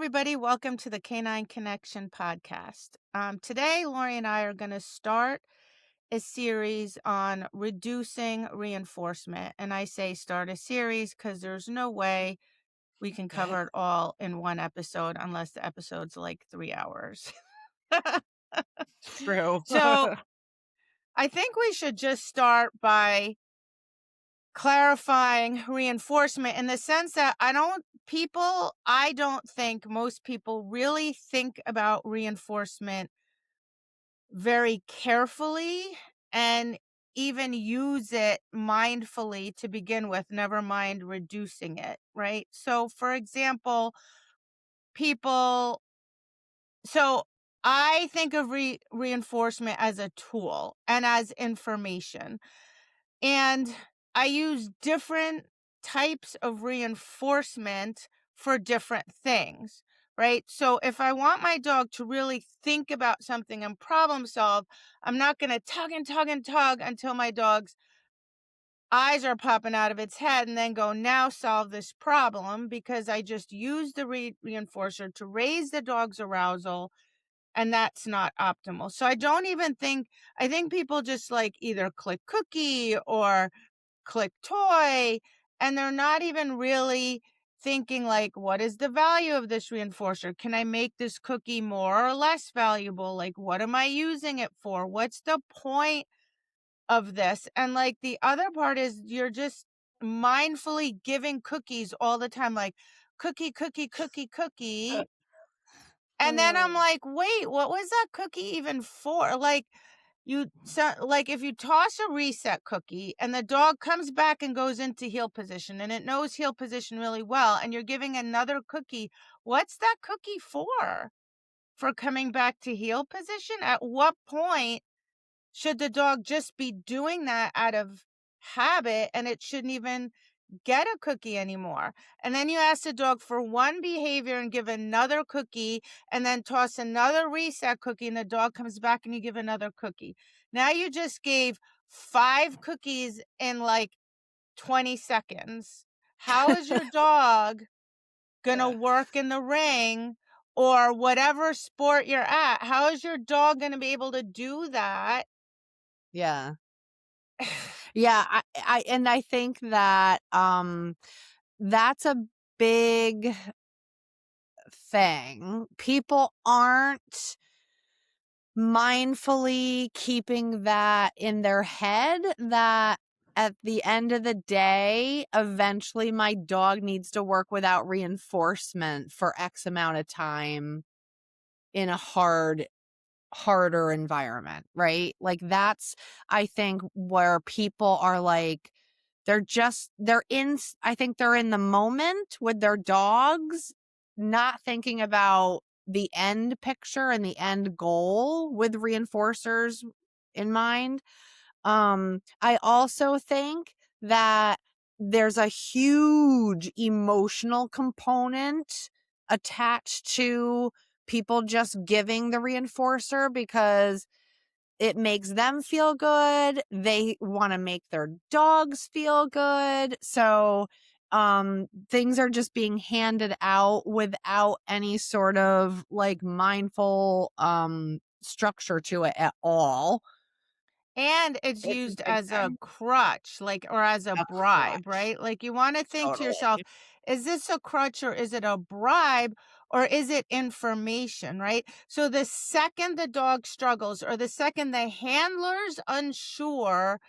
everybody. Welcome to the Canine Connection podcast. Today, Laurie and I are going to start a series on reducing reinforcement. And I say start a series because there's no way we can cover it all in one episode unless the episode's like 3 hours. True. So I think we should just start by clarifying reinforcement in the sense that I don't think most people really think about reinforcement very carefully and even use it mindfully to begin with, never mind reducing it, right? So, for example, people, so I think of reinforcement as a tool and as information. And I use different types of reinforcement for different things, right? So if I want my dog to really think about something and problem solve, I'm not going to tug and tug and tug until my dog's eyes are popping out of its head and then go, now solve this problem, because I just use the reinforcer to raise the dog's arousal, and that's not optimal. So I think people just like either click cookie or click toy, and they're not even really thinking like, what is the value of this reinforcer? Can I make this cookie more or less valuable? Like, what am I using it for? What's the point of this? And like the other part is you're just mindfully giving cookies all the time, like cookie, cookie, cookie, cookie. And then I'm like, wait, what was that cookie even for? Like, if you toss a reset cookie and the dog comes back and goes into heel position and it knows heel position really well, and you're giving another cookie, what's that cookie for? For coming back to heel position? At what point should the dog just be doing that out of habit and it shouldn't even get a cookie anymore? And then you ask the dog for one behavior and give another cookie, and then toss another reset cookie, and the dog comes back and you give another cookie. Now you just gave 5 cookies in like 20 seconds. How is your dog gonna work in the ring or whatever sport you're at? How is your dog gonna be able to do that? Yeah. Yeah, I think that that's a big thing. People aren't mindfully keeping that in their head, that at the end of the day, eventually my dog needs to work without reinforcement for X amount of time in a harder environment, right? Like that's, I think, where people are like, I think they're in the moment with their dogs, not thinking about the end picture and the end goal with reinforcers in mind. I also think that there's a huge emotional component attached to people just giving the reinforcer because it makes them feel good. They want to make their dogs feel good. So, things are just being handed out without any sort of like mindful, structure to it at all. And it's It's a used big as a thing. crutch, like, or as a A bribe, crutch. right? Like, you want to think to yourself, Totally. is this a crutch or is it a bribe or is it information, right? So the second the dog struggles or the second the handler's unsure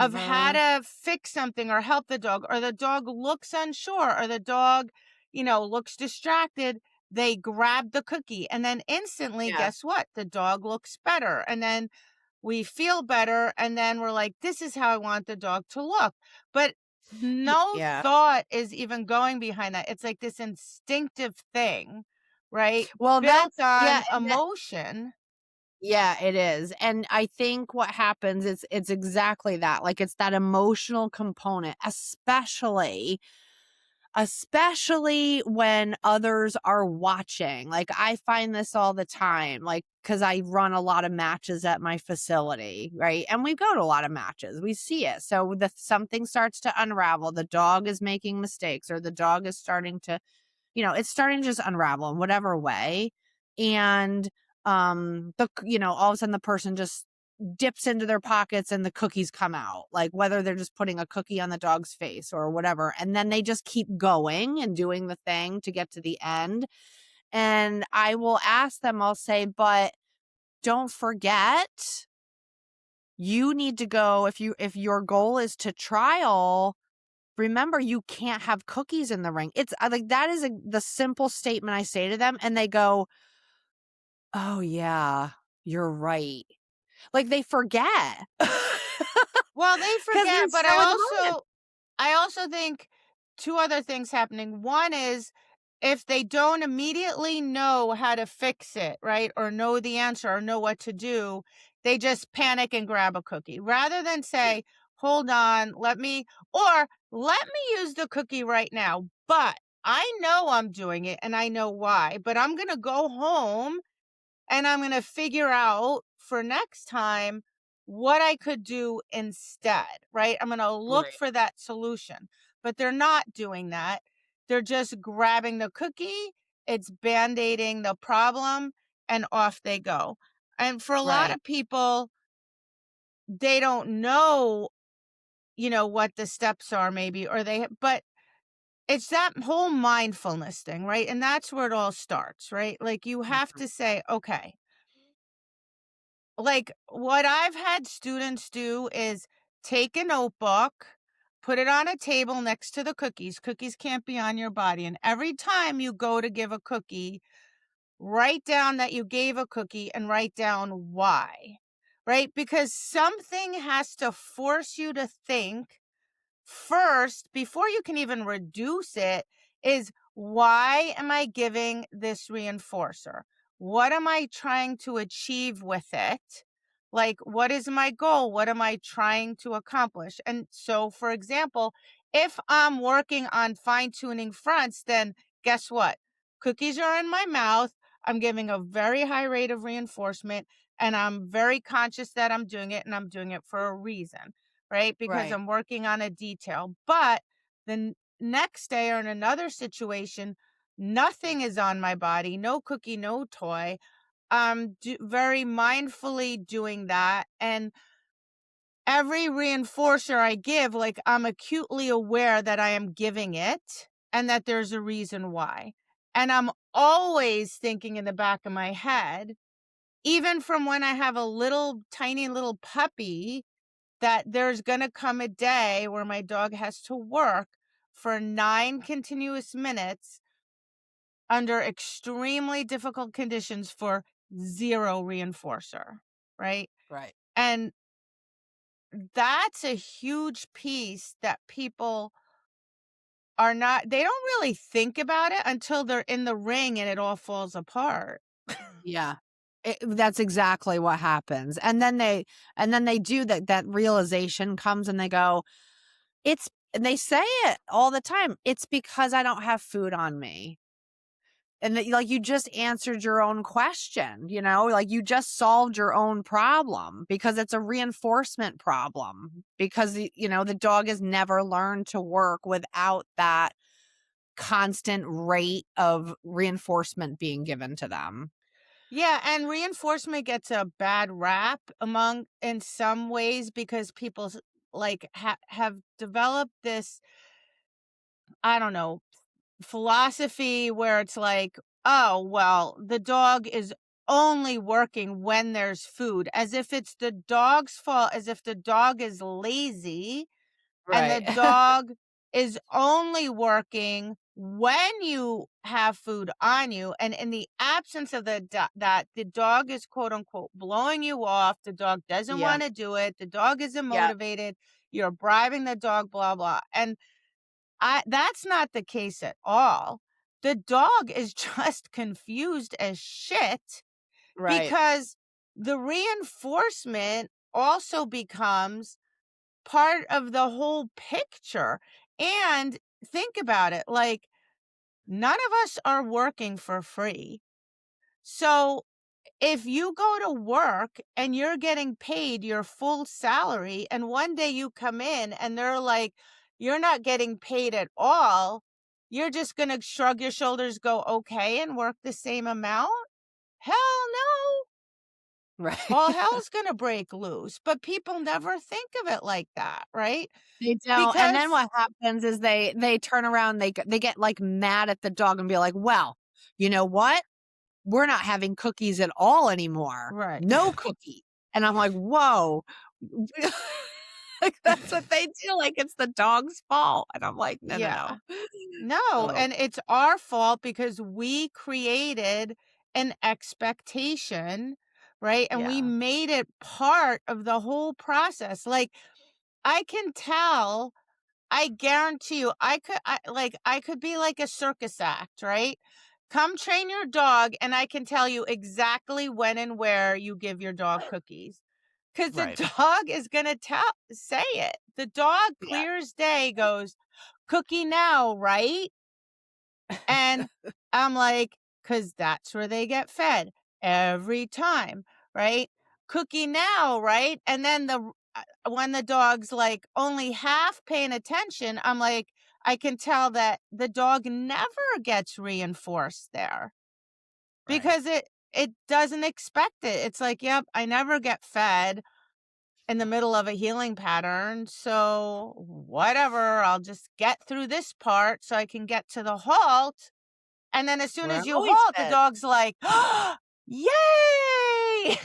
of how Mhm. to fix something or help the dog, or the dog looks unsure, or the dog, looks distracted, they grab the cookie. And then instantly, Yeah. guess what? The dog looks better. And then we feel better, and then we're like, this is how I want the dog to look. But no Yeah. thought is even going behind that. It's like this instinctive thing, right? Well, Built that's yeah, on and that emotion. yeah, it is. And I think what happens is it's exactly that. Like it's that emotional component, especially when others are watching. Like I find this all the time, like cuz I run a lot of matches at my facility, right? And we go to a lot of matches. We see it. So the something starts to unravel, the dog is making mistakes or the dog is starting to it's starting to just unravel in whatever way. And all of a sudden the person just dips into their pockets and the cookies come out, like whether they're just putting a cookie on the dog's face or whatever. And then they just keep going and doing the thing to get to the end. And I will ask them, I'll say, but don't forget, you need to go, if your goal is to trial, remember, you can't have cookies in the ring. It's like, that is the simple statement I say to them. And they go, oh yeah, you're right. Like they forget. Well, they 'Cause they're forget, but so in the moment. I also think two other things happening. One is if they don't immediately know how to fix it, right? Or know the answer or know what to do, they just panic and grab a cookie rather than say, hold on, let me use the cookie right now. But I know I'm doing it and I know why, but I'm going to go home and I'm going to figure out for next time what I could do instead, right? I'm going to look Right. for that solution. But they're not doing that. They're just grabbing the cookie, it's band-aiding the problem, and off they go. And for a lot Right. of people, they don't know, what the steps are maybe, but it's that whole mindfulness thing, right? And that's where it all starts, right? Like you have Mhm. to say, okay, like, what I've had students do is take a notebook, put it on a table next to the cookies. Cookies can't be on your body. And every time you go to give a cookie, write down that you gave a cookie and write down why, right? Because something has to force you to think first, before you can even reduce it, is why am I giving this reinforcer? What am I trying to achieve with it? Like, what is my goal? What am I trying to accomplish? And so, for example, if I'm working on fine tuning fronts, then guess what? Cookies are in my mouth. I'm giving a very high rate of reinforcement, and I'm very conscious that I'm doing it, and I'm doing it for a reason, right? Because Right. I'm working on a detail. But the next day or in another situation, nothing is on my body, no cookie, no toy. I'm very mindfully doing that. And every reinforcer I give, like I'm acutely aware that I am giving it and that there's a reason why. And I'm always thinking in the back of my head, even from when I have a little tiny little puppy, that there's gonna come a day where my dog has to work for 9 continuous minutes under extremely difficult conditions for 0 reinforcer, right? Right. And that's a huge piece that people they don't really think about it until they're in the ring and it all falls apart. Yeah. That's exactly what happens. And then they do that realization comes and they go, and they say it all the time. It's because I don't have food on me. And that, like, you just answered your own question, like you just solved your own problem because it's a reinforcement problem because the dog has never learned to work without that constant rate of reinforcement being given to them. Yeah, and reinforcement gets a bad rap among in some ways because people like have developed this, I don't know, philosophy where it's like, oh, well, the dog is only working when there's food, as if it's the dog's fault, as if the dog is lazy and the Right. dog is only working when you have food on you, and in the absence of that the dog is quote unquote blowing you off, the dog doesn't Yeah. want to do it, the dog isn't Yeah. motivated, you're bribing the dog, blah blah. And I that's not the case at all. The dog is just confused as shit Right. because the reinforcement also becomes part of the whole picture. And think about it, like none of us are working for free. So if you go to work and you're getting paid your full salary and one day you come in and they're like, you're not getting paid at all, you're just going to shrug your shoulders, go, okay, and work the same amount? Hell no. Right. All hell's going to break loose. But people never think of it like that, right? They don't, and then Because, what happens is they turn around, they get, like, mad at the dog and be like, "Well, you know what? We're not having cookies at all anymore. right. No cookie." And I'm like, "Whoa." Like, that's what they do, like, it's the dog's fault, and I'm like, "No, no, Yeah. no." No, So, and it's our fault because we created an expectation, right? And we yeah, made it part of the whole process. Like, I can tell, I guarantee you, I could be like a circus act, right? Come train your dog, and I can tell you exactly when and where you give your dog cookies. Because the right. dog is gonna say it. The dog, Yeah, clear as day, goes, "Cookie now, right?" And I'm like, "'Cause that's where they get fed every time, right? Cookie now, right?" And then when the dog's, like, only half paying attention, I'm like, I can tell that the dog never gets reinforced there right. because it doesn't expect it. It's like, "Yep, I never get fed in the middle of a healing pattern, so whatever, I'll just get through this part so I can get to the halt." And then as soon Where as I've you always halt, the been. dog's like, "Yay!"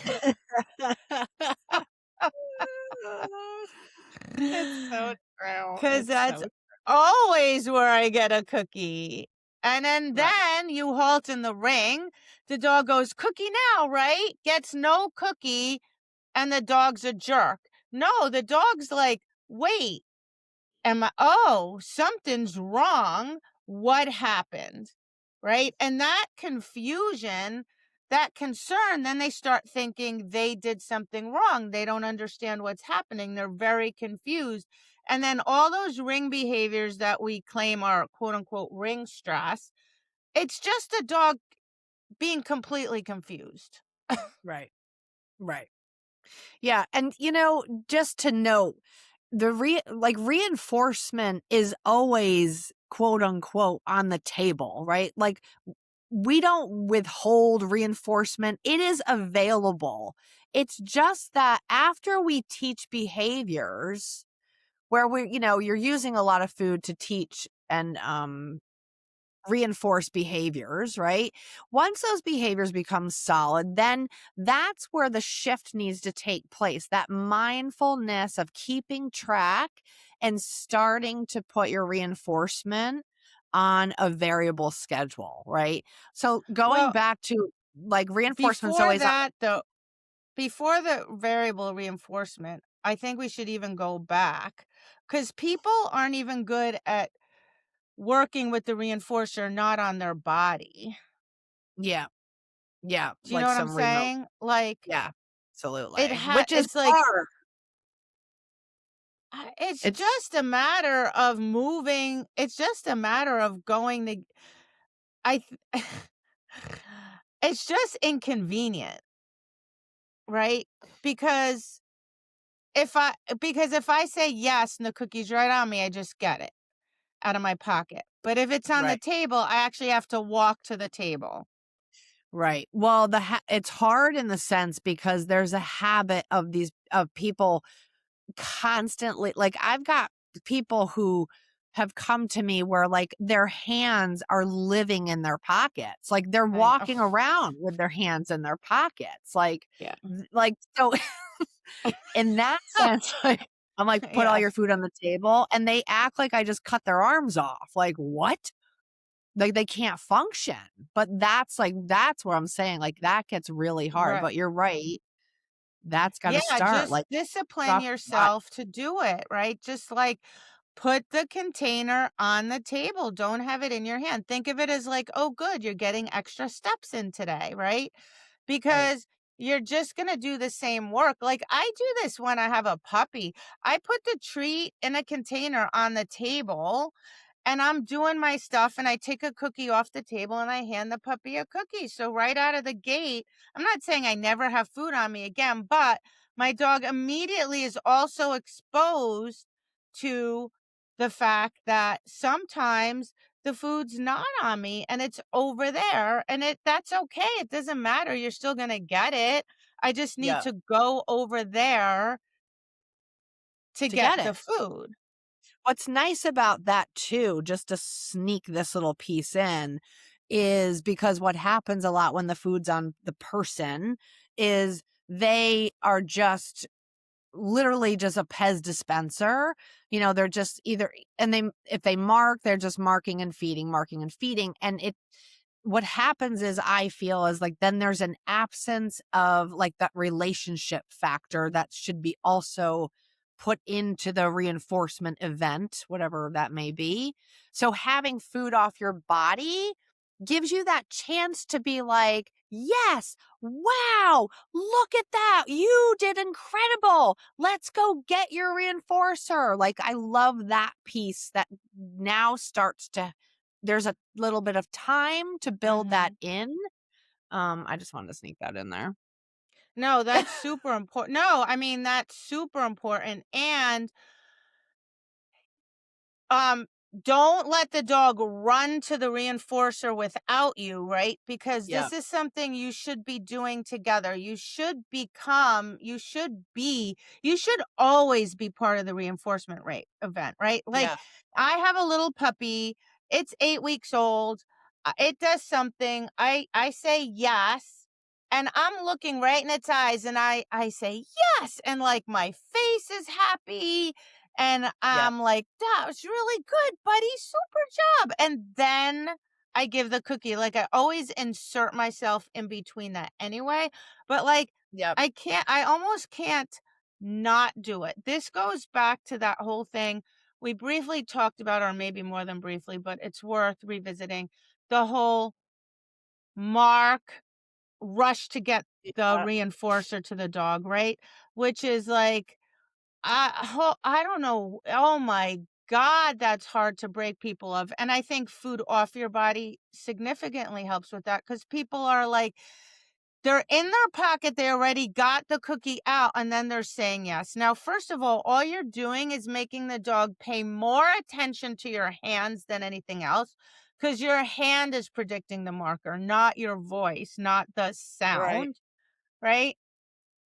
It's so true, 'Cause it's that's so always where I get a cookie. And right, then you halt in the ring, the dog goes, "Cookie now, right?" Gets no cookie, and the dog's a jerk. No, the dog's like, "Wait, something's wrong. What happened?" Right? And that confusion, that concern, then they start thinking they did something wrong. They don't understand what's happening. They're very confused. And then all those ring behaviors that we claim are quote unquote ring stress, it's just a dog being completely confused. right, right. Yeah, and, just to note, reinforcement is always, quote, unquote, "on the table," right? Like, we don't withhold reinforcement, it is available. It's just that after we teach behaviors where you're using a lot of food to teach and, reinforce behaviors, right? Once those behaviors become solid, then that's where the shift needs to take place. That mindfulness of keeping track and starting to put your reinforcement on a variable schedule, right? So going Well, back to, like, reinforcement's before always on. that, though, before the variable reinforcement, I think we should even go back because people aren't even good at working with the reinforcer not on their body. Yeah, yeah, Do you know like what I'm some remote. saying? Like Yeah, absolutely. Which is it's like hard. it's It's just a matter of moving. It's just a matter of going to I th- it's just inconvenient, right? Because if I say yes and the cookie's right on me, I just get it out of my pocket. But if it's on the right. table, I actually have to walk to the table. Right. Well, it's hard in the sense because there's a habit of people constantly, like, I've got people who have come to me where, like, their hands are living in their pockets. Like, they're I know. walking around with their hands in their pockets. Like Yeah. so in that sense, like, I'm like, "Put all Yeah. your food on the table," and they act like I just cut their arms off. Like, "What?" Like, they can't function, but that's where I'm saying, like, that gets really hard, Right. but you're right. That's gotta Yeah, start, just like, discipline off the bat. yourself to do it, right? Just like put the container on the table. Don't have it in your hand. Think of it as like, oh, good, you're getting extra steps in today, right? Right, Because you're just going to do the same work. Like I do this when I have a puppy. I put the treat in a container on the table and I'm doing my stuff and I take a cookie off the table and I hand the puppy a cookie. So right out of the gate, I'm not saying I never have food on me again, but my dog immediately is also exposed to the fact that sometimes the food's not on me and it's over there, and that's okay. It doesn't matter. You're still going to get it. I just need Yeah. to go over there to To get get the it. food. What's nice about that too, just to sneak this little piece in, is because what happens a lot when the food's on the person is they are just literally just a Pez dispenser. They're just either, and they, if they mark, they're just marking and feeding, marking and feeding. And what happens is, I feel, is like then there's an absence of like that relationship factor that should be also put into the reinforcement event, whatever that may be. So having food off your body gives you that chance to be like, yes, wow, look at that. You did incredible. Let's go get your reinforcer. Like, I love that piece that now starts to, there's a little bit of time to build that Mhm. in. I just wanted to sneak that in there. No, that's super important. No, I mean, that's super important. And Um, don't let the dog run to the reinforcer without you, right? Because Yeah. this is something you should be doing together. You should always be part of the reinforcement rate event, right? Like, Yeah. I have a little puppy, it's 8 weeks old. It does something. I say yes. And I'm looking right in its eyes and I say yes. And like my face is happy and Yep. I'm like, "That was really good, buddy. Super job." And then I give the cookie. Like, I always insert myself in between that anyway. But like, Yep. I almost can't not do it. This goes back to that whole thing we briefly talked about, or maybe more than briefly, but it's worth revisiting the whole mark rush to get the Yeah. reinforcer to the dog, right? Which is like, I don't know. Oh my god, that's hard to break people of, and I think food off your body significantly helps with that because people are like, they're in their pocket, they already got the cookie out, and then they're saying yes. Now, first of all you're doing is making the dog pay more attention to your hands than anything else, because your hand is predicting the marker, not your voice, not the Right. sound, right?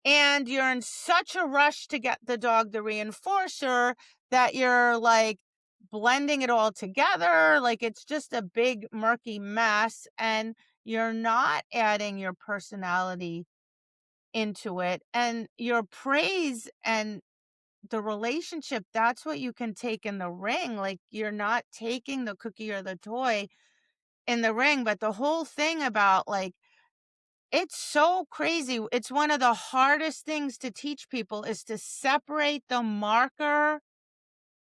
And you're in such a rush to get the dog the reinforcer that you're like blending it all together. Like, it's just a big murky mess. And you're not adding your personality into it. And your praise and the relationship, that's what you can take in the ring. Like, you're not taking the cookie or the toy in the ring. But the whole thing about like, it's so crazy. It's one of the hardest things to teach people is to separate the marker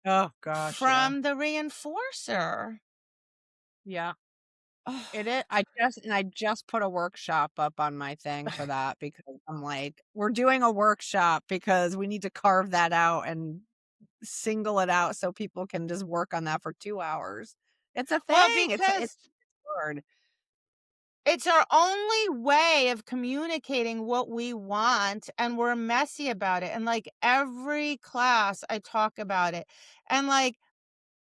Oh gosh, yeah. from the reinforcer. Yeah. It Oh, is. I just put a workshop up on my thing for that, because I'm like, we're doing a workshop because we need to carve that out and single it out so people can just work on that for 2 hours. It's a well, thing. It's because hard. it's our only way of communicating what we want, and we're messy about it. And like every class, I talk about it. And like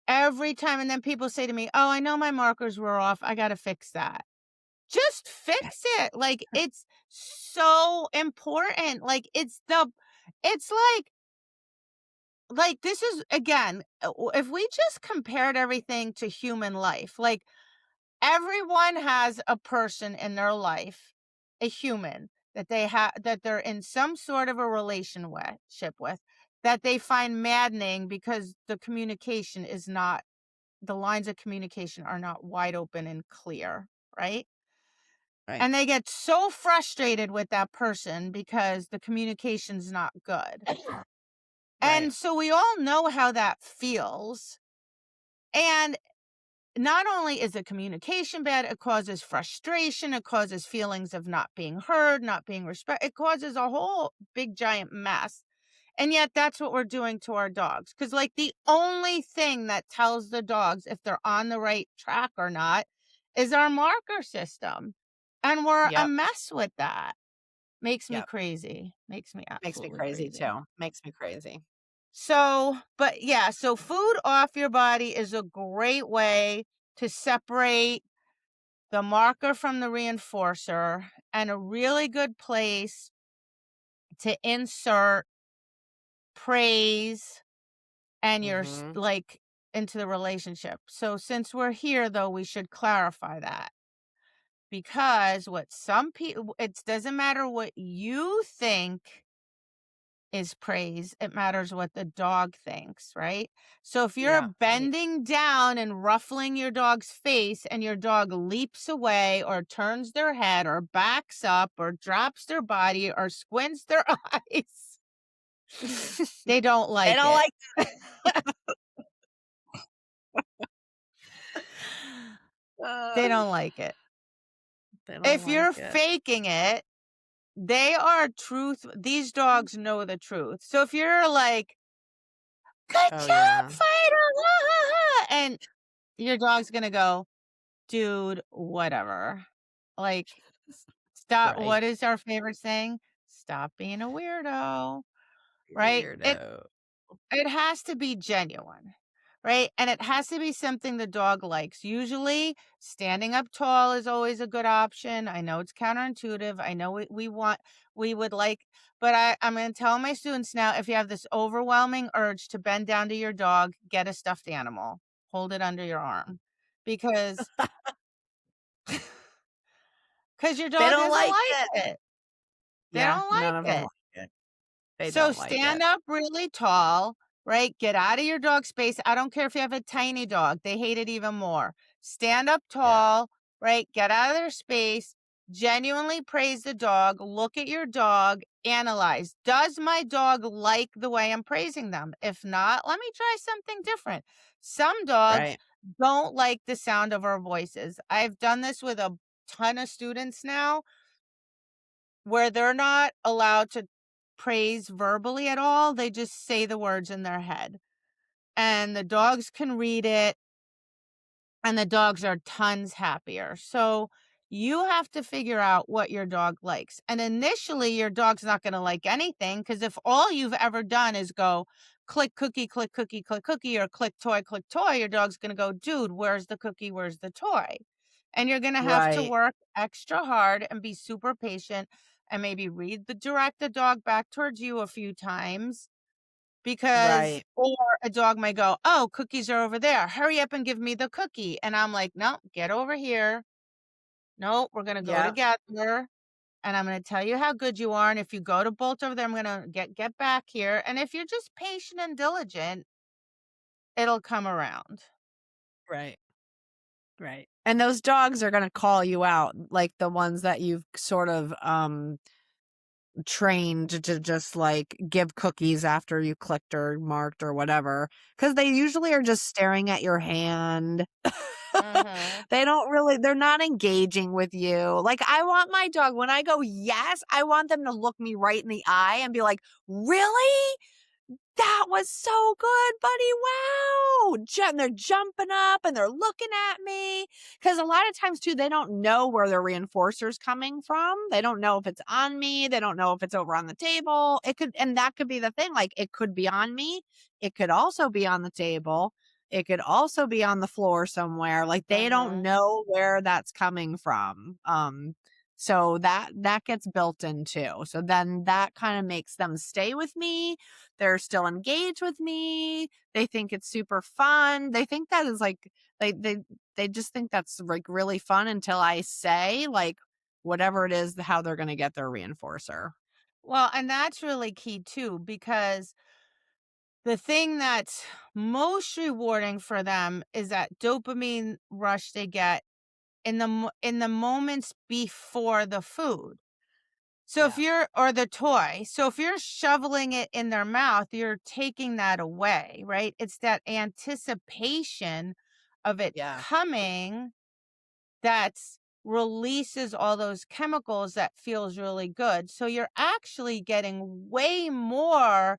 every time, and then people say to me, "Oh, I know my markers were off. I got to fix that." Just fix it. Like, it's so important. Like, it's like this is again, if we just compared everything to human life, like everyone has a person in their life, a human that that they're in some sort of a relationship with, that they find maddening because the lines of communication are not wide open and clear, right? Right. And they get so frustrated with that person because the communication's not good. Right. And so we all know how that feels. And not only is the communication bad, it causes frustration, it causes feelings of not being heard, not being respected. It causes a whole big giant mess. And yet that's what we're doing to our dogs. Cuz like the only thing that tells the dogs if they're on the right track or not is our marker system. And we're a Yep. mess with that. Makes me Yep. crazy. Makes me Makes me absolutely crazy crazy. too. Makes me crazy. So, but yeah, so food off your body is a great way to separate the marker from the reinforcer, and a really good place to insert praise and Mhm. like into the relationship. So since we're here though, we should clarify that, because what some people, it doesn't matter what you think is praise, it matters what the dog thinks, right? So if you're Yeah, right. bending down and ruffling your dog's face and your dog leaps away or turns their head or backs up or drops their body or squints their eyes, they don't They like don't it. like They uh, don't like it. they don't If like you're it. faking it, they are these dogs know the truth. So if you're like, "Good Oh, job, yeah. fighter," ha, ha, ha," and your dog's gonna go, "Dude, whatever." Like, stop. Right. What is our favorite saying? "Stop being a weirdo," right? Weirdo. It has to be genuine, right? And it has to be something the dog likes. Usually, standing up tall is always a good option. I know it's counterintuitive. I know we would like, but I'm going to tell my students now, if you have this overwhelming urge to bend down to your dog, get a stuffed animal, hold it under your arm, because your They dog don't doesn't like like it. it. They Yeah, don't none like of them it. like it. They So don't like stand it. up really tall, right? Get out of your dog space. I don't care if you have a tiny dog, they hate it even more. Stand up Yeah. tall, right? Get out of their space. Genuinely praise the dog. Look at your dog. Analyze. Does my dog like the way I'm praising them? If not, let me try something different. Some dogs Right. don't like the sound of our voices. I've done this with a ton of students now, where they're not allowed to praise verbally at all. They just say the words in their head. And the dogs can read it, and the dogs are tons happier. So you have to figure out what your dog likes. And initially, your dog's not going to like anything, because if all you've ever done is go click cookie, click cookie, or click toy, your dog's going to go, dude, where's the cookie? Where's the toy? And you're going to have to Right. work extra hard and be super patient and maybe direct the dog back towards you a few times, because, Right. or a dog might go, "Oh, cookies are over there. Hurry up and give me the cookie." And I'm like, "No, get over here. No, we're gonna go Yeah. together, and I'm gonna tell you how good you are. And if you go to bolt over there, I'm gonna get back here. And if you're just patient and diligent, it'll come around." Right. Right. And those dogs are gonna call you out, like the ones that you've sort of, trained to just, like, give cookies after you clicked or marked or whatever, because they usually are just staring at your hand. Mhm. They don't really they're not engaging with you. Like, I want my dog when I go, "Yes," I want them to look me right in the eye and be like, "Really? That was so good, buddy. Wow." They're jumping up and they're looking at me. Because a lot of times, too, they don't know where their reinforcer's coming from. They don't know if it's on me. They don't know if it's over on the table. And that could be the thing. Like, it could be on me. It could also be on the table. It could also be on the floor somewhere. Like, they don't Mhm. know where that's coming from. So that gets built in too. So then that kind of makes them stay with me. They're still engaged with me. They think it's super fun. They think that is like they just think that's like really fun until I say like whatever it is how they're going to get their reinforcer. Well, and that's really key too, because the thing that's most rewarding for them is that dopamine rush they get in the moments before the food. So if Yeah. you're or the toy. So if you're shoveling it in their mouth, you're taking that away, right? It's that anticipation of it Yeah. coming that's releases all those chemicals that feels really good. So you're actually getting way more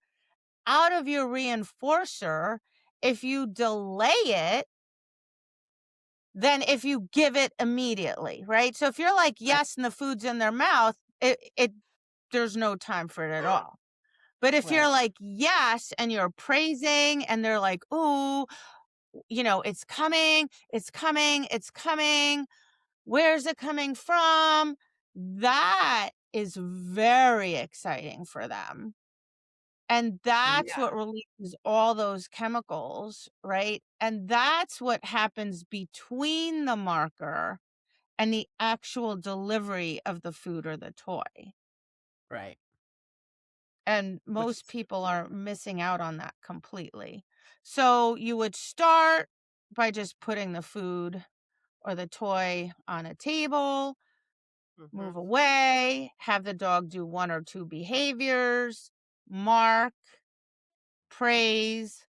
out of your reinforcer if you delay it than if you give it immediately, right? So if you're like, Right. yes, and the food's in their mouth, it there's no time for it at all. But if you're Right. like, yes, and you're praising and they're like, ooh, it's coming, it's coming, it's coming. Where's it coming from? That is very exciting for them. And that's Yeah. what releases all those chemicals, right? And that's what happens between the marker and the actual delivery of the food or the toy. Right. And Which most is people are missing out on that completely. So you would start by just putting the food or the toy on a table, move Mhm. away, have the dog do one or two behaviors, mark, praise,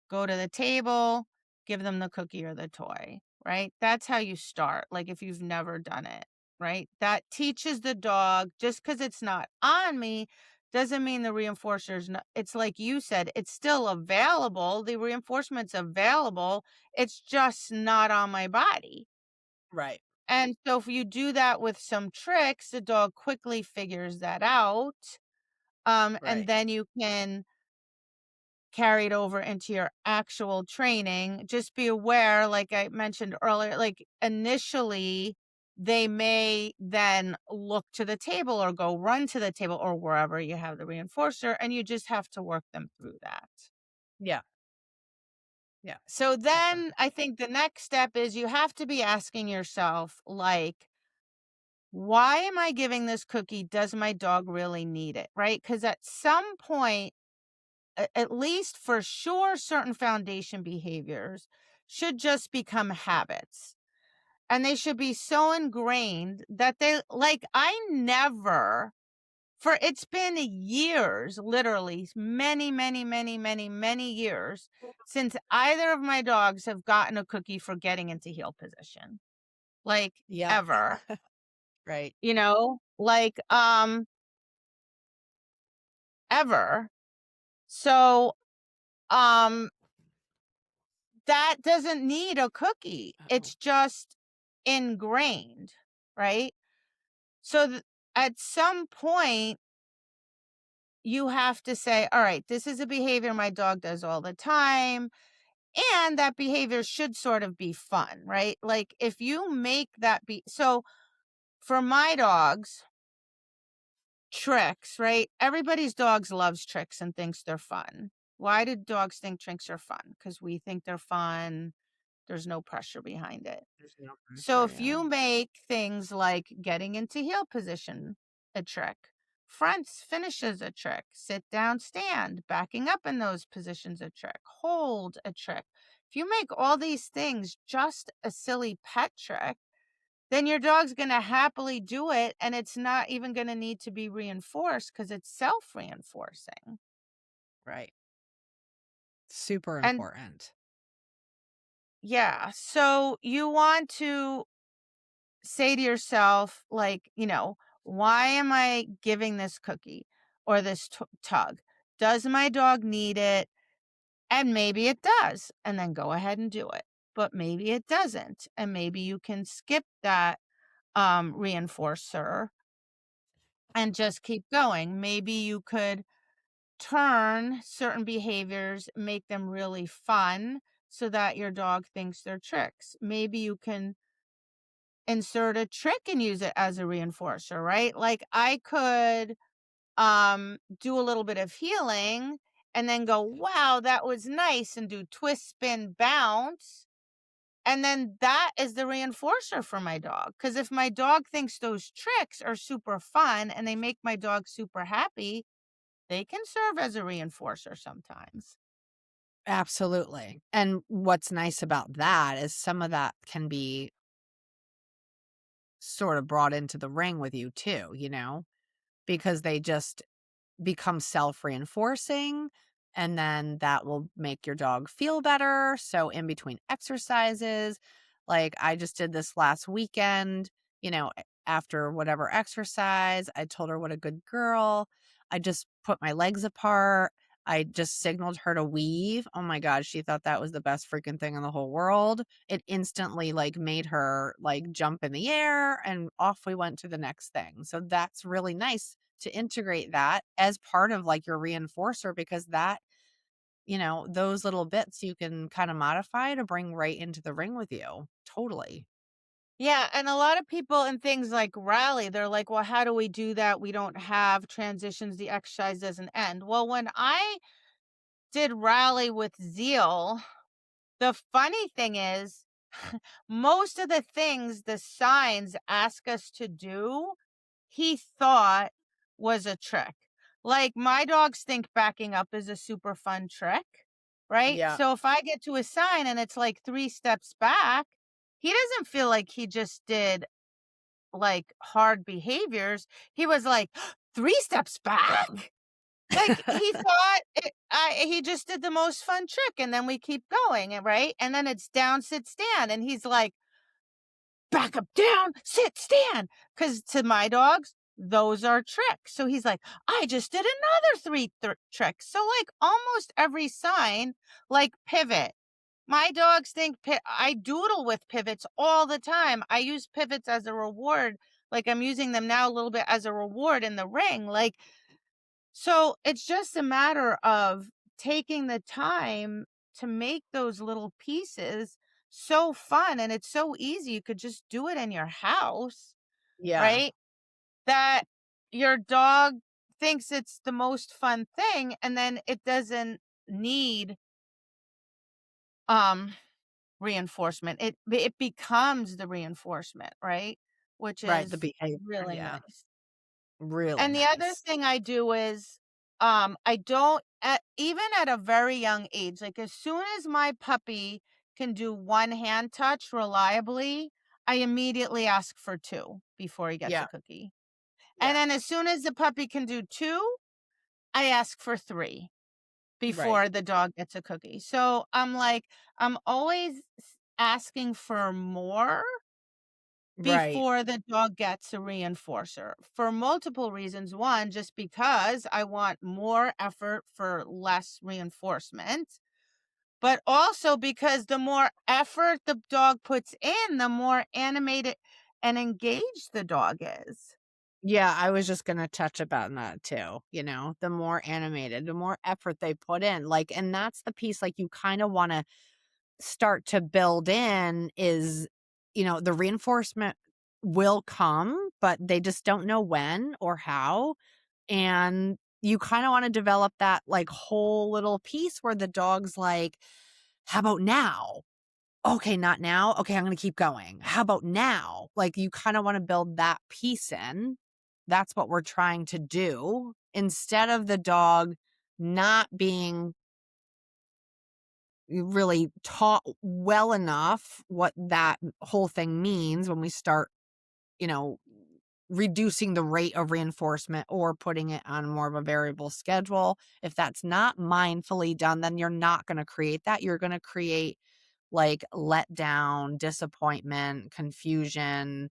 go to the table, give them the cookie or the toy, right? That's how you start, like if you've never done it, right? That teaches the dog just because it's not on me doesn't mean the reinforcer's not, it's like you said, it's still available. The reinforcement's available. It's just not on my body. Right. And so if you do that with some tricks, the dog quickly figures that out. And Right. then you can carry it over into your actual training. Just be aware, like I mentioned earlier, like initially they may then look to the table or go run to the table or wherever you have the reinforcer, and you just have to work them through that. Yeah. Yeah. So then Definitely. I think the next step is you have to be asking yourself, like, why am I giving this cookie? Does my dog really need it? Right? Because at some point, at least for sure, certain foundation behaviors should just become habits. And they should be so ingrained that they, like, I never, for it's been years, literally many, many, many, many, many years since either of my dogs have gotten a cookie for getting into heel position. Like, Yep. ever, Right. like, ever. So, um, that doesn't need a cookie. Uh-oh. It's just ingrained, right? So at some point, you have to say, all right, this is a behavior my dog does all the time. And that behavior should sort of be fun, right? Like if you make that be so for my dogs, tricks, right? Everybody's dogs loves tricks and thinks they're fun. Why do dogs think tricks are fun? Because we think they're fun. There's no pressure behind it. There's no So pressure, if yeah. you make things like getting into heel position a trick, fronts finishes a trick, sit down, stand, backing up in those positions a trick, hold a trick. If you make all these things just a silly pet trick, then your dog's going to happily do it and it's not even going to need to be reinforced because it's self-reinforcing. Right. Super And important. yeah, so you want to say to yourself, like, why am I giving this cookie or this tug? Does my dog need it? And maybe it does. And then go ahead and do it. But maybe it doesn't. And maybe you can skip that reinforcer and just keep going. Maybe you could turn certain behaviors, make them really fun so that your dog thinks they're tricks. Maybe you can insert a trick and use it as a reinforcer, right? Like I could do a little bit of healing and then go, "Wow, that was nice," and do twist, spin, bounce. And then that is the reinforcer for my dog. Cuz if my dog thinks those tricks are super fun and they make my dog super happy, they can serve as a reinforcer sometimes. Absolutely. And what's nice about that is some of that can be sort of brought into the ring with you too, because they just become self-reinforcing, and then that will make your dog feel better. So in between exercises, like I just did this last weekend, after whatever exercise, I told her what a good girl. I just put my legs apart. I just signaled her to weave. Oh my god, she thought that was the best freaking thing in the whole world. It instantly like made her like jump in the air, and off we went to the next thing. So that's really nice to integrate that as part of like your reinforcer, because that, those little bits you can kind of modify to bring right into the ring with you. Totally. Yeah, and a lot of people in things like rally, they're like, "Well, how do we do that? We don't have transitions. The exercise doesn't end." Well, when I did rally with Zeal, the funny thing is, most of the things the signs ask us to do, he thought was a trick. Like, my dogs think backing up is a super fun trick, right? Yeah. So if I get to a sign and it's like 3 steps back, he doesn't feel like he just did, like, hard behaviors. He was like, 3 steps back? Like, he thought he just did the most fun trick, and then we keep going, right? And then it's down, sit, stand, and he's like, "Back up, down, sit, stand," because to my dogs, those are tricks. So he's like, "I just did another 3 tricks." So, like, almost every sign, like pivot. My dogs think I doodle with pivots all the time. I use pivots as a reward. Like, I'm using them now a little bit as a reward in the ring. Like, so it's just a matter of taking the time to make those little pieces so fun, and it's so easy. You could just do it in your house, Yeah. right? That your dog thinks it's the most fun thing, and then it doesn't need um reinforcement. It becomes the reinforcement, right? Which Right. The is behavior. really Yeah. nice. Really And the other nice. thing I do is, I don't even at a very young age, like, as soon as my puppy can do one hand touch reliably, I immediately ask for 2 before he gets a Yeah. cookie. And Yeah. then as soon as the puppy can do 2, I ask for 3 Right. before the dog gets a cookie. So, I'm like, I'm always asking for more Right. before the dog gets a reinforcer for multiple reasons. One, just because I want more effort for less reinforcement, but also because the more effort the dog puts in, the more animated and engaged the dog is. Yeah, I was just gonna touch upon that too, the more animated, the more effort they put in, like, and that's the piece, like, you kinda wanna start to build in is, the reinforcement will come, but they just don't know when or how, and you kinda wanna develop that, like, whole little piece where the dog's like, "How about now?" "Okay, not now? Okay, I'm gonna keep going. How about now?" Like, you kinda wanna build that piece in. That's what we're trying to do, instead of the dog not being really taught well enough what that whole thing means when we start, you know, reducing the rate of reinforcement or putting it on more of a variable schedule. If that's not mindfully done, then you're not gonna create that. You're gonna create like letdown, disappointment, confusion,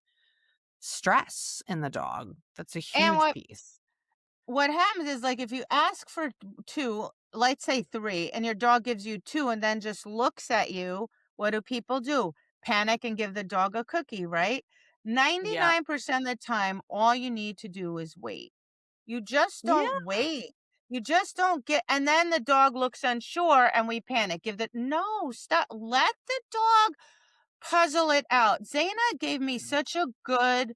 stress in the dog. That's a And huge piece. what happens is, like, if you ask for 2, let's say 3, and your dog gives you 2 and then just looks at you, what do people do? Panic and give the dog a cookie, right? Yeah. 99% of the time, all you need to do is wait. You just Yeah. don't wait. You just don't get, and then the dog looks unsure and we panic. No, stop. Let the dog puzzle it out. Zaina gave me such a good,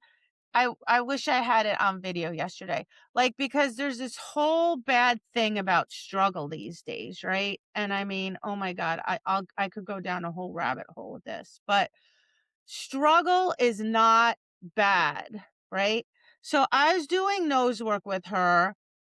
I wish I had it on video yesterday. Like, because there's this whole bad thing about struggle these days, right? And I mean, oh my God, I could go down a whole rabbit hole with this, but struggle is not bad, right? So I was doing nose work with her,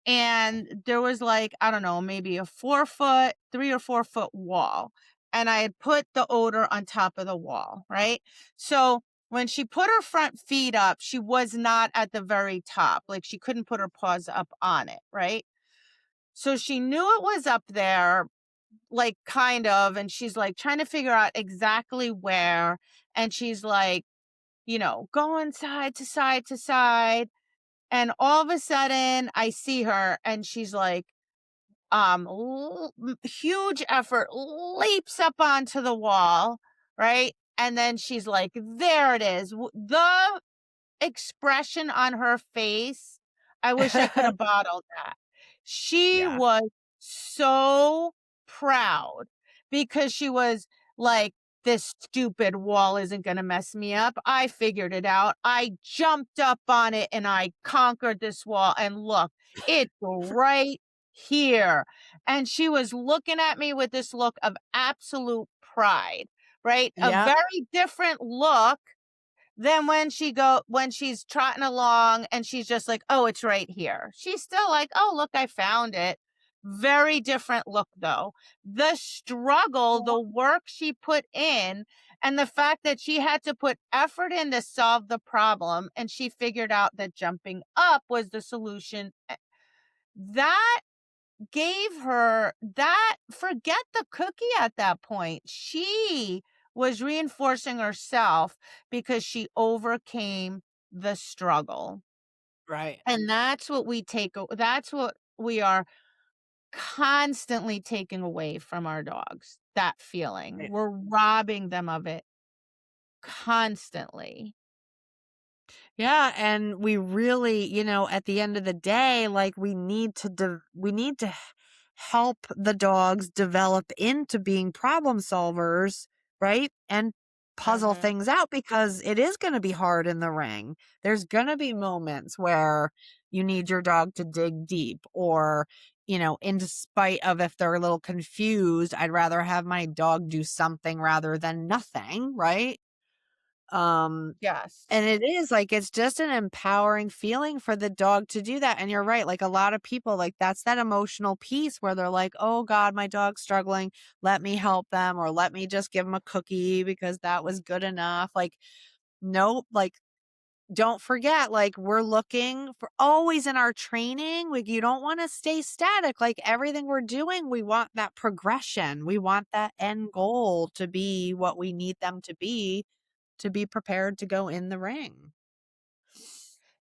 and there was like, I don't know, maybe a 4 foot, 3 or 4 foot wall. And I had put the odor on top of the wall, right? So when she put her front feet up, she was not at the very top. Like, she couldn't put her paws up on it, right? So she knew it was up there, like, kind of, and she's like trying to figure out exactly where. And she's like, going side to side to side. And all of a sudden I see her and she's like, huge effort, leaps up onto the wall, right? And then she's like, there it is. The expression on her face, I wish I could have bottled that. She Yeah. was so proud because she was like, "This stupid wall isn't gonna mess me up. I figured it out. I jumped up on it and I conquered this wall, and look, it's right here." And she was looking at me with this look of absolute pride, right? A Yep. very different look then when she's trotting along and she's just like, "Oh, it's right here." She's still like, "Oh, look, I found it." Very different look though. The struggle, the work she put in, and the fact that she had to put effort in to solve the problem, and she figured out that jumping up was the solution. That gave her that forget the cookie at that point. She was reinforcing herself because she overcame the struggle. Right. And that's what we are constantly taking away from our dogs. That feeling. Right. We're robbing them of it constantly. Yeah, and we really, at the end of the day, like we need to help the dogs develop into being problem solvers, right? And puzzle Mhm. things out because it is going to be hard in the ring. There's going to be moments where you need your dog to dig deep or in spite of if they're a little confused, I'd rather have my dog do something rather than nothing, right? Um Yes. and it is, like, it's just an empowering feeling for the dog to do that, and you're right, like, a lot of people, like, that's that emotional piece where they're like, "Oh god, my dog's struggling, let me help them," or, "Let me just give them a cookie because that was good enough." Like, nope, like, don't forget, like, we're looking for always in our training, like, you don't wanna stay static, like, everything we're doing, we want that progression, we want that end goal to be what we need them to be prepared to go in the ring.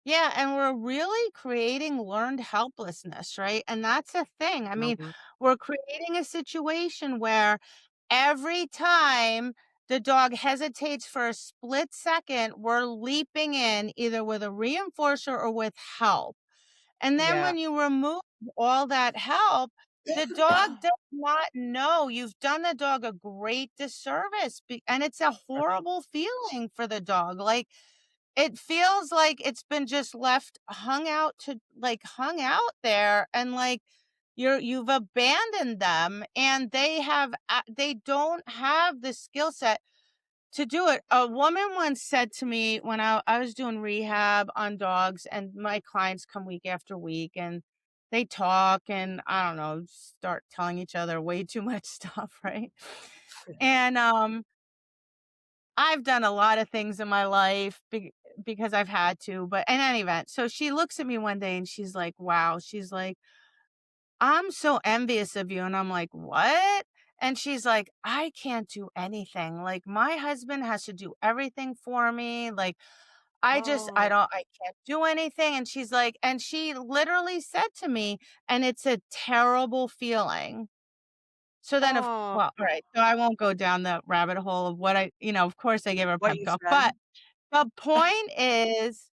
Yeah, and we're really creating learned helplessness, right? And that's a thing. I mean, Mhm. we're creating a situation where every time the dog hesitates for a split second, we're leaping in either with a reinforcer or with help. And then Yeah. when you remove all that help, the dog does not know. You've done the dog a great disservice. And it's a horrible feeling for the dog. Like, it feels like it's been just left hung out there, and like you've abandoned them, and they don't have the skill set to do it. A woman once said to me when I was doing rehab on dogs, and my clients come week after week, and they talk and I don't know, start telling each other way too much stuff, right? And I've done a lot of things in my life because I've had to, but in any event, so she looks at me one day and she's like, "Wow." She's like, "I'm so envious of you." And I'm like, "What?" And she's like, "I can't do anything. Like, my husband has to do everything for me. Like, Oh, I can't do anything." And she's like, and she literally said to me, and it's a terrible feeling. So then oh, well, all right, so I won't go down the rabbit hole of what of course I gave her a what pep you talk, said. but the point is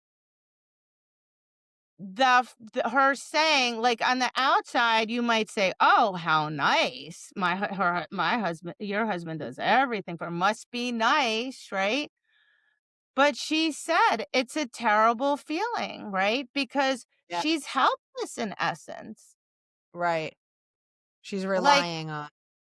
her saying, like, on the outside, you might say, "Oh, how nice. My husband your husband does everything for must be nice," right? But she said it's a terrible feeling, right? Because Yeah, she's helpless in essence. right. She's Like, relying on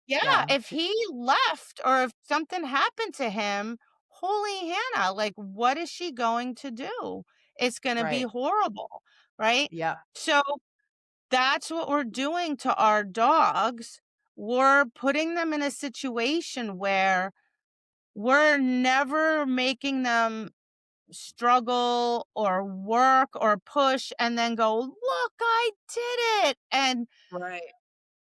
yeah, yeah, if he left or if something happened to him, holy Hannah, like, what is she going to do? It's gonna be right. horrible, right? Yeah, So that's what we're doing to our dogs. We're putting them in a situation where we're never making them struggle or work or push and then go, "Look, I did it." And right.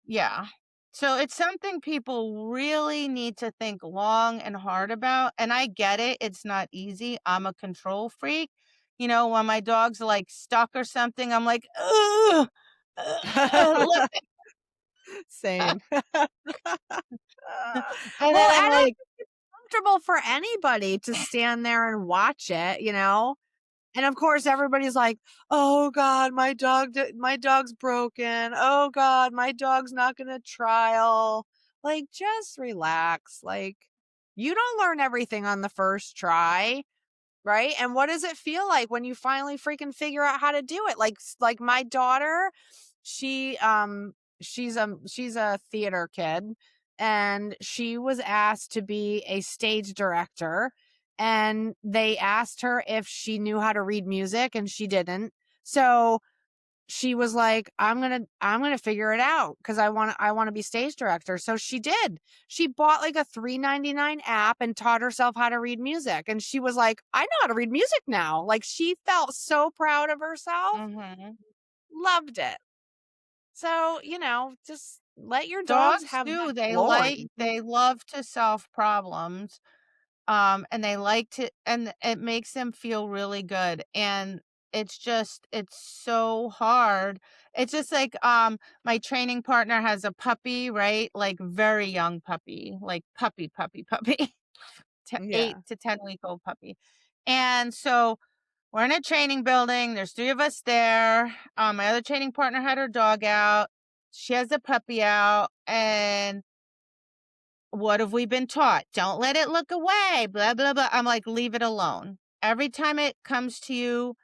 yeah. So it's something people really need to think long and hard about. And I get it. It's not easy. I'm a control freak. When my dog's like stuck or something, I'm like, ugh, let me. Same. And Well, then I'm and like, it's comfortable for anybody to stand there and watch it, you know? And of course, everybody's like, "Oh god, my dog's broken. Oh god, my dog's not gonna trial." Like, just relax. Like, you don't learn everything on the first try. Right? And what does it feel like when you finally freaking figure out how to do it? Like my daughter, she she's a theater kid, and she was asked to be a stage director, and they asked her if she knew how to read music, and she didn't. So she was like, I'm gonna figure it out because I want to be stage director." So she did. She bought like a $3.99 app and taught herself how to read music. And she was like, "I know how to read music now." Like, she felt so proud of herself. Mhm. Loved it. So, just let your dogs Dogs have that do, glory. they love to solve problems, and they like to and it makes them feel really good, and it's so hard. It's just like, my training partner has a puppy, right? Like, very young puppy, like puppy, t Yeah. 8 to 10-week-old puppy, and so we're in a training building, there's 3 of us there, my other training partner had her dog out, she has the puppy out, and what have we been taught? Don't let it look away, blah, blah, blah. I'm like, leave it alone. Every time it comes to you,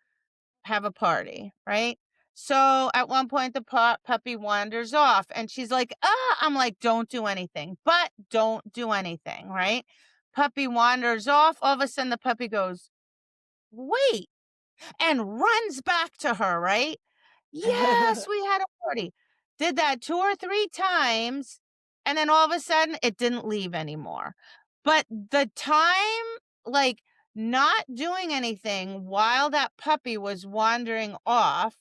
have a party, right? So at one point, the puppy wanders off and she's like, ah, I'm like, don't do anything, but don't do anything, right? Puppy wanders off. All of a sudden, the puppy goes, wait, and runs back to her, right? Yes, we had a party. Did that 2 or 3 times, and then all of a sudden, it didn't leave anymore. But the time, like, not doing anything while that puppy was wandering off,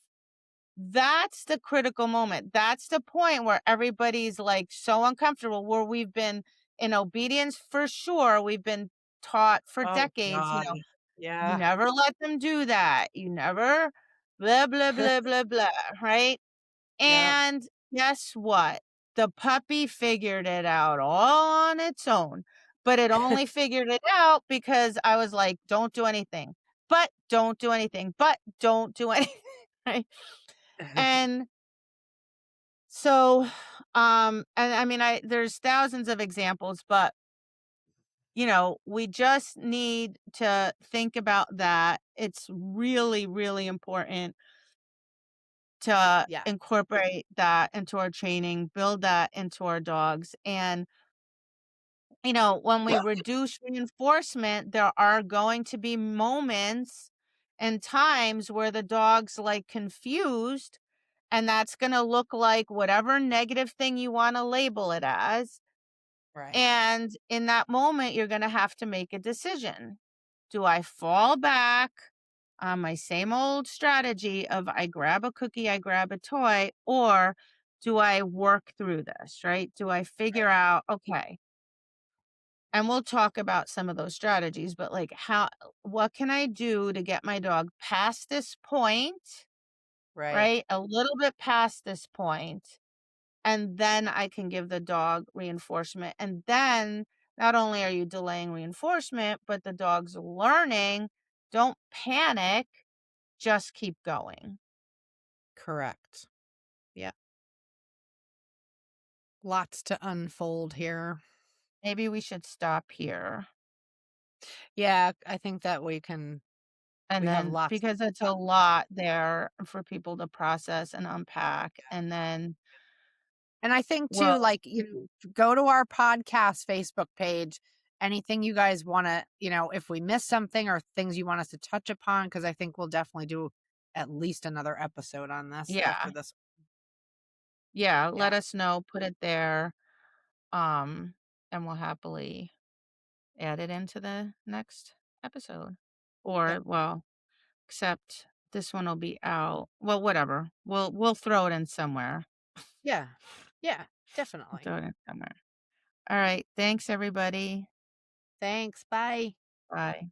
that's the critical moment. That's the point where everybody's, like, so uncomfortable, where we've been in obedience for sure, we've been taught for Oh decades, God. you Yeah. never let them do that. You never blah, blah, blah, blah, blah, right? Yep. And guess what? The puppy figured it out all on its own, but it only figured it out because I was like, "Don't do anything, but don't do anything, but don't do anything," right? And so, and I mean, there's thousands of examples, but we just need to think about that. It's really, really important to Yeah. incorporate that into our training, build that into our dogs. And, when we reduce reinforcement, there are going to be moments and times where the dog's like confused, and that's going to look like whatever negative thing you want to label it as. Right. And in that moment, you're going to have to make a decision. Do I fall back on my same old strategy of I grab a cookie, I grab a toy, or do I work through this, right? Do I figure Right. out, okay, and we'll talk about some of those strategies, but like what can I do to get my dog past this point, Right. right? A little bit past this point, and then I can give the dog reinforcement. And then not only are you delaying reinforcement, but the dog's learning. Don't panic, just keep going. Correct. Yeah. Lots to unfold here. Maybe we should stop here. Yeah, I think that And we have then lots because it's to a talk. lot there for people to process and unpack. And then, And I think too, well, like, go to our podcast Facebook page. Anything you guys want to, if we miss something or things you want us to touch upon, because I think we'll definitely do at least another episode on this yeah, after this. yeah, let Yeah. us know, put it there. Um, and we'll happily add it into the next episode. Yep. Or, well, except this one will be out. Well, whatever. We'll throw it in somewhere. Yeah. Yeah. We'll Definitely. throw it in somewhere. All right. Thanks, everybody. Thanks. Bye. Bye.